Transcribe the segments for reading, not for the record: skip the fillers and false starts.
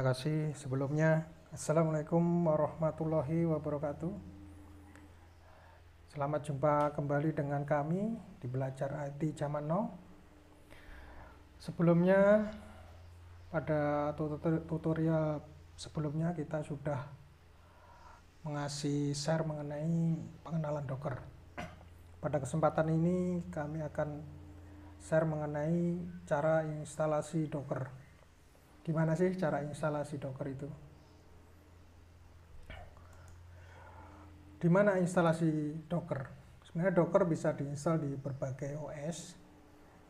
Terima kasih sebelumnya. Assalamualaikum warahmatullahi wabarakatuh. Selamat jumpa kembali dengan kami di Belajar IT Zaman Now. Sebelumnya, pada tutorial sebelumnya kita sudah mengasih share mengenai pengenalan Docker. Pada kesempatan ini kami akan share mengenai cara instalasi Docker. Gimana sih cara instalasi Docker itu? Di mana instalasi Docker? Sebenarnya Docker bisa diinstal di berbagai OS.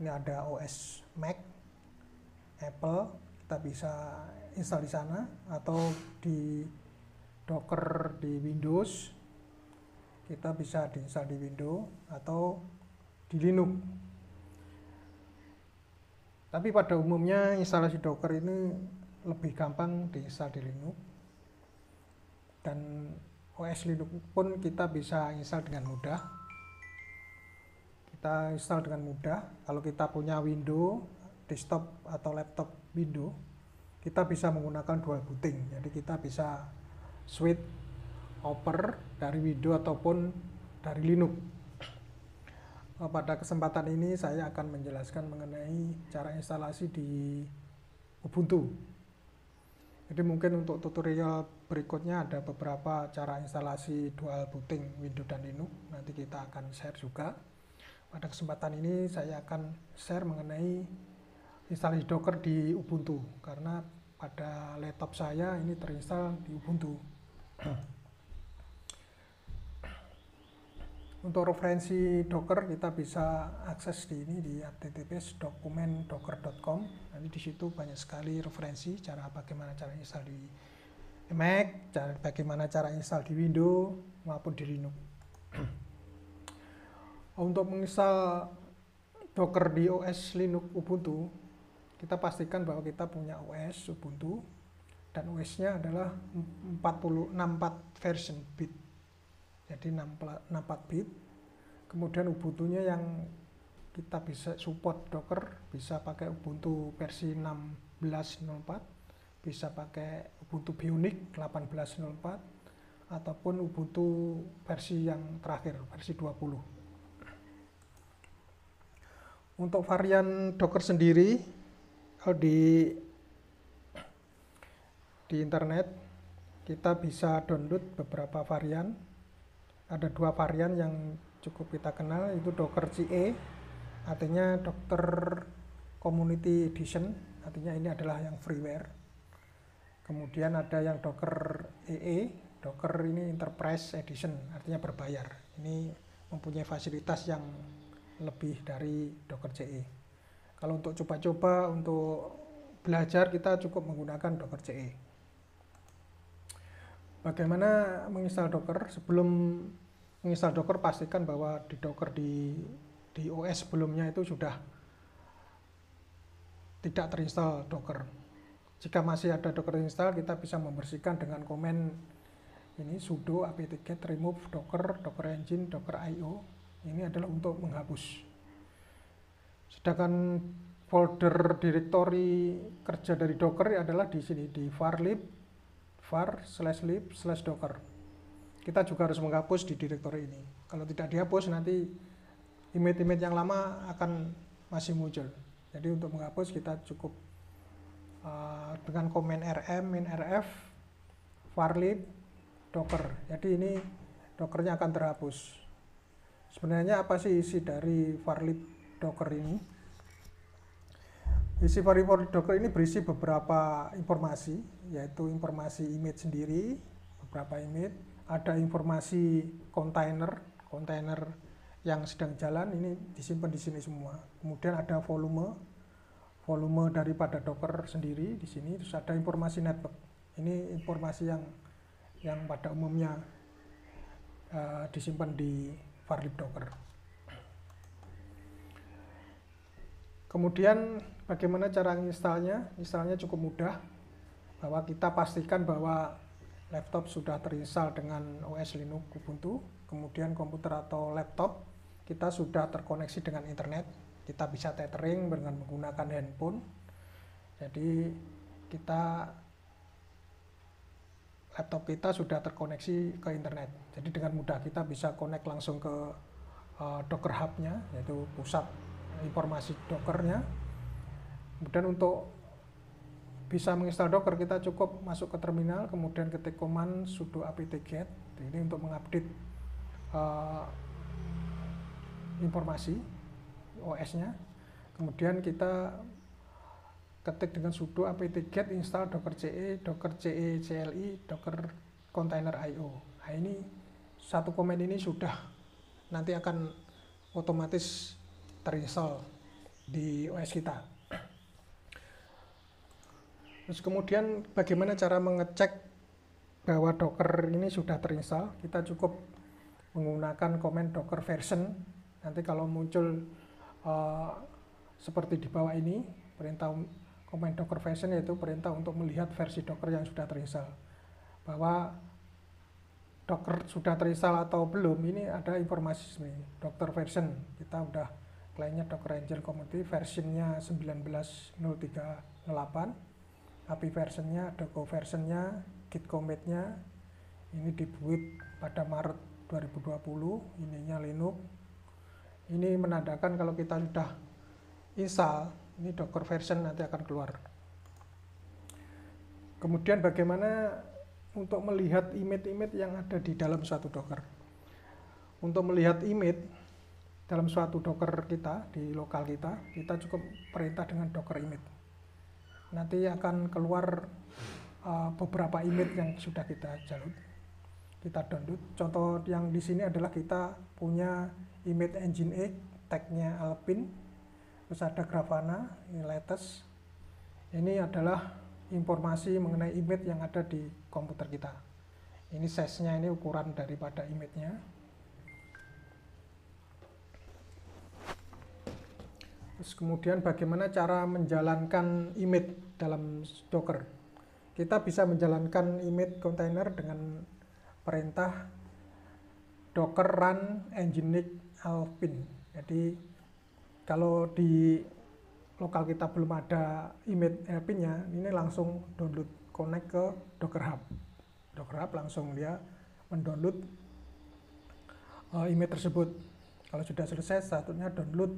Ini ada OS Mac, Apple, kita bisa install di sana, atau di Docker di Windows, kita bisa diinstal di Windows atau di Linux. Tapi pada umumnya instalasi Docker ini lebih gampang diinstal di Linux, dan OS Linux pun kita bisa install dengan mudah. Kita install dengan mudah. Kalau kita punya Windows desktop atau laptop Windows, kita bisa menggunakan dual booting. Jadi kita bisa switch over dari Windows ataupun dari Linux. Pada kesempatan ini saya akan menjelaskan mengenai cara instalasi di Ubuntu. Jadi mungkin untuk tutorial berikutnya ada beberapa cara instalasi dual booting Windows dan Linux. Nanti kita akan share juga. Pada kesempatan ini saya akan share mengenai instalasi Docker di Ubuntu, karena pada laptop saya ini terinstall di Ubuntu. Untuk referensi Docker kita bisa akses di ini di https://documentdocker.com. Nanti di situ banyak sekali referensi bagaimana cara install di Mac, bagaimana cara install di Windows maupun di Linux. Untuk menginstal Docker di OS Linux Ubuntu, kita pastikan bahwa kita punya OS Ubuntu dan OS-nya adalah 64 version bit. Jadi 64 bit. Kemudian Ubuntu-nya yang kita bisa support Docker bisa pakai Ubuntu versi 16.04, bisa pakai Ubuntu Bionic 18.04, ataupun Ubuntu versi yang terakhir, versi 20. Untuk varian Docker sendiri, kalau di internet kita bisa download beberapa varian. Ada dua varian yang cukup kita kenal, itu Docker CE, artinya Docker Community Edition, artinya ini adalah yang freeware. Kemudian ada yang Docker EE, Docker ini Enterprise Edition, artinya berbayar. Ini mempunyai fasilitas yang lebih dari Docker CE. Kalau untuk coba-coba, untuk belajar, kita cukup menggunakan Docker CE. Bagaimana menginstal Docker? Sebelum menginstal Docker, pastikan bahwa di Docker di OS sebelumnya itu sudah tidak terinstall Docker. Jika masih ada Docker install, kita bisa membersihkan dengan komen ini sudo apt-get remove docker, docker engine, docker io. Ini adalah untuk menghapus. Sedangkan folder directory kerja dari Docker adalah di sini, di var/lib/docker. Kita juga harus menghapus di directory ini. Kalau tidak dihapus, nanti image-image yang lama akan masih muncul. Jadi untuk menghapus kita cukup dengan komen rm -rf var/lib docker. Jadi ini Dockernya akan terhapus. Sebenarnya apa sih isi dari var/lib docker ini? Isi var/lib docker ini berisi beberapa informasi, yaitu informasi image sendiri, beberapa image, ada informasi kontainer yang sedang jalan, ini disimpan di sini semua. Kemudian ada volume daripada Docker sendiri di sini, terus ada informasi network. Ini informasi yang pada umumnya disimpan di var/lib docker. Kemudian bagaimana cara installnya? Installnya cukup mudah, bahwa kita pastikan bahwa laptop sudah terinstall dengan OS Linux Ubuntu, kemudian komputer atau laptop kita sudah terkoneksi dengan internet. Kita bisa tethering dengan menggunakan handphone. Jadi kita laptop kita sudah terkoneksi ke internet. Jadi dengan mudah kita bisa connect langsung ke Docker Hub-nya, yaitu pusat informasi Docker-nya. Kemudian untuk bisa menginstal Docker, kita cukup masuk ke terminal, kemudian ketik command sudo apt-get. Ini untuk mengupdate informasi OS-nya. Kemudian kita ketik dengan sudo apt-get install docker ce, docker ce cli, docker container io. Nah, ini satu komen ini sudah nanti akan otomatis terinstall di OS kita. Terus kemudian bagaimana cara mengecek bahwa Docker ini sudah terinstall? Kita cukup menggunakan komen Docker version. Nanti kalau muncul seperti di bawah ini, perintah komen Docker version yaitu perintah untuk melihat versi Docker yang sudah terinstall. Bahwa Docker sudah terinstall atau belum, ini ada informasi sebenarnya. Docker version, kita udah kliennya Docker Angel Community, versionnya 19.03.8, API versionnya, Docker versionnya, Git commit-nya, ini dibuat pada Maret 2020, ininya Linux. Ini menandakan kalau kita sudah install, ini Docker version nanti akan keluar. Kemudian bagaimana untuk melihat image-image yang ada di dalam suatu Docker. Untuk melihat image dalam suatu Docker kita, di lokal kita cukup perintah dengan Docker image. Nanti akan keluar beberapa image yang sudah kita download. Contoh yang di sini adalah kita punya image Nginx, tagnya Alpine, terus ada Grafana, ini latest. Ini adalah informasi mengenai image yang ada di komputer kita. Ini size-nya, ini ukuran daripada image-nya. Terus kemudian bagaimana cara menjalankan image dalam Docker. Kita bisa menjalankan image container dengan perintah docker run nginx alpine. Jadi kalau di lokal kita belum ada image alpine-nya, ini langsung download, connect ke Docker Hub. Docker Hub langsung dia mendownload image tersebut. Kalau sudah selesai, satunya download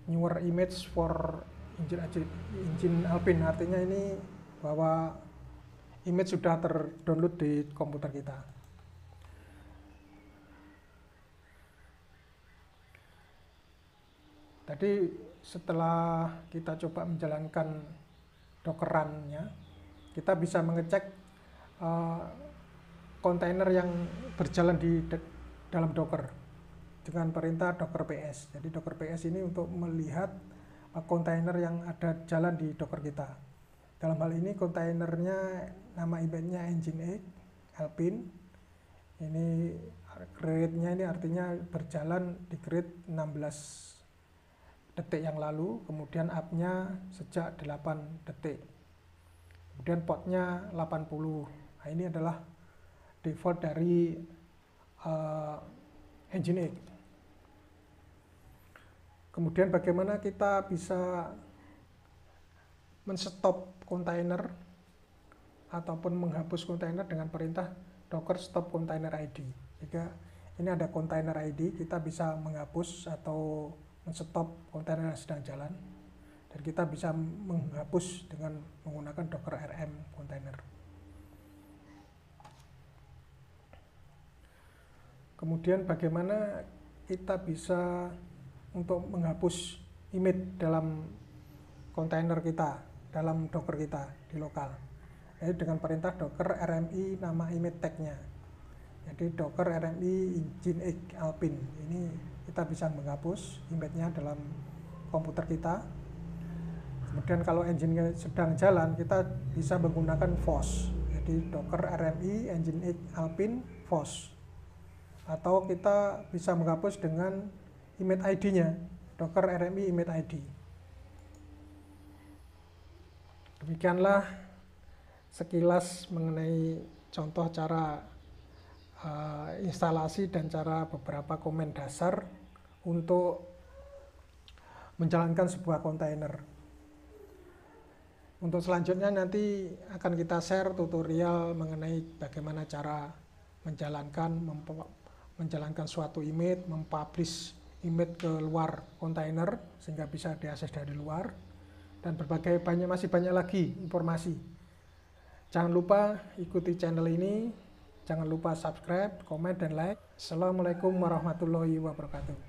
newer image for engine alpine, artinya ini bahwa image sudah terdownload di komputer kita. Tadi setelah kita coba menjalankan Docker run-nya, kita bisa mengecek kontainer yang berjalan di dalam Docker dengan perintah docker ps. Jadi docker ps ini untuk melihat kontainer yang ada jalan di Docker kita. Dalam hal ini kontainernya nama image-nya Nginx Alpine. Ini grade-nya ini artinya berjalan di grade 16 detik yang lalu, kemudian up-nya sejak 8 detik. Kemudian port-nya 80. Nah, ini adalah default dari Nginx. Kemudian bagaimana kita bisa men-stop kontainer ataupun menghapus kontainer dengan perintah docker stop container id. Jika ini ada container id, kita bisa menghapus atau men-stop kontainer yang sedang jalan, dan kita bisa menghapus dengan menggunakan docker rm container. Kemudian bagaimana kita bisa untuk menghapus image dalam kontainer kita, dalam Docker kita di lokal. Jadi dengan perintah docker rmi nama image tag-nya. Jadi docker rmi nginx alpine. Ini kita bisa menghapus image-nya dalam komputer kita. Kemudian kalau engine sedang jalan, kita bisa menggunakan FOSS. Jadi docker rmi nginx alpine FOSS. Atau kita bisa menghapus dengan image ID-nya, docker rmi image ID. Demikianlah sekilas mengenai contoh cara instalasi dan cara beberapa komen dasar untuk menjalankan sebuah kontainer. Untuk selanjutnya nanti akan kita share tutorial mengenai bagaimana cara menjalankan suatu image, mempublish image ke luar kontainer sehingga bisa diakses dari luar, dan masih banyak lagi informasi. Jangan lupa ikuti channel ini, jangan lupa subscribe, komen, dan like. Assalamualaikum warahmatullahi wabarakatuh.